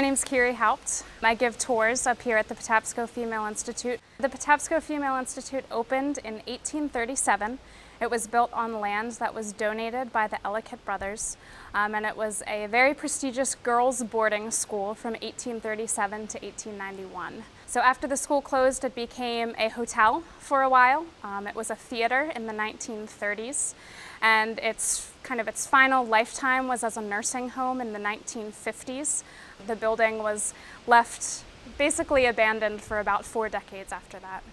My name's Kiri Haupt. I give tours up here at the Patapsco Female Institute. The Patapsco Female Institute opened in 1837. It was built on land that was donated by the Ellicott brothers, and it was a very prestigious girls' boarding school from 1837 to 1891. So after the school closed, it became a hotel for a while. It was a theater in the 1930s, and its final lifetime was as a nursing home in the 1950s. The building was left basically abandoned for about 4 decades after that.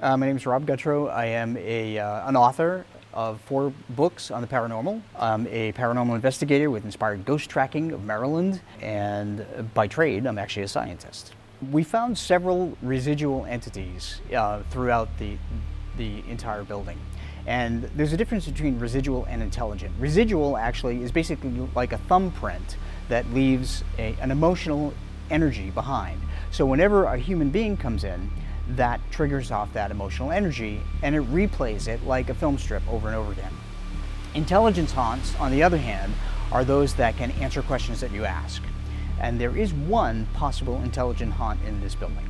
My name is Rob Guttrow. I am an author of 4 books on the paranormal. I'm a paranormal investigator with Inspired Ghost Tracking of Maryland, and by trade, I'm actually a scientist. We found several residual entities throughout the entire building. And there's a difference between residual and intelligent. Residual actually is basically like a thumbprint that leaves an emotional energy behind. So whenever a human being comes in, that triggers off that emotional energy and it replays it like a film strip over and over again. Intelligence haunts, on the other hand, are those that can answer questions that you ask. And there is one possible intelligent haunt in this building.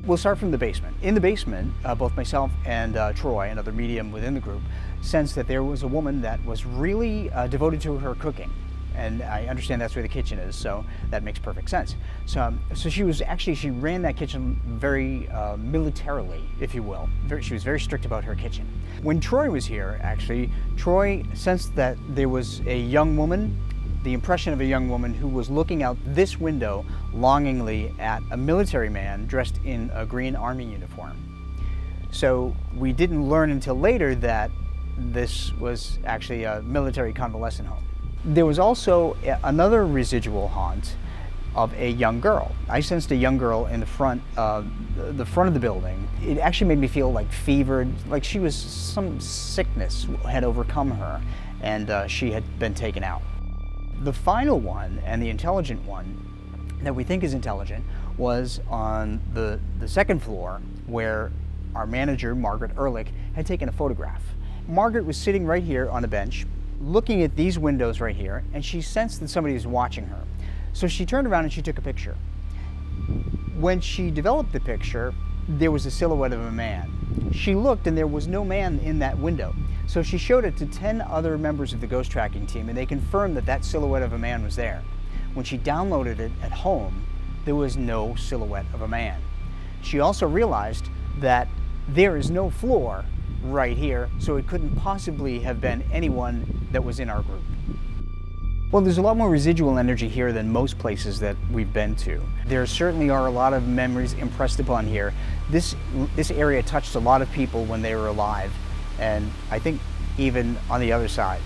We'll start from the basement. In the basement, both myself and Troy, another medium within the group, sensed that there was a woman that was really devoted to her cooking. And I understand that's where the kitchen is, so that makes perfect sense. So she ran that kitchen very militarily, if you will. She was very strict about her kitchen. When Troy was here, actually, Troy sensed that there was a young woman, the impression of a young woman who was looking out this window longingly at a military man dressed in a green army uniform. So we didn't learn until later that this was actually a military convalescent home. There was also another residual haunt of a young girl. I sensed a young girl in the front of the building. It actually made me feel like fevered, like some sickness had overcome her and she had been taken out. The final one, and the intelligent one, that we think is intelligent, was on the second floor where our manager, Margaret Ehrlich, had taken a photograph. Margaret was sitting right here on a bench, looking at these windows right here, and she sensed that somebody was watching her. So she turned around and she took a picture. When she developed the picture, there was a silhouette of a man. She looked and there was no man in that window. So she showed it to 10 other members of the ghost tracking team, and they confirmed that that silhouette of a man was there. When she downloaded it at home, there was no silhouette of a man. She also realized that there is no floor right here, so it couldn't possibly have been anyone that was in our group. Well, there's a lot more residual energy here than most places that we've been to. There certainly are a lot of memories impressed upon here. This area touched a lot of people when they were alive, and I think even on the other side.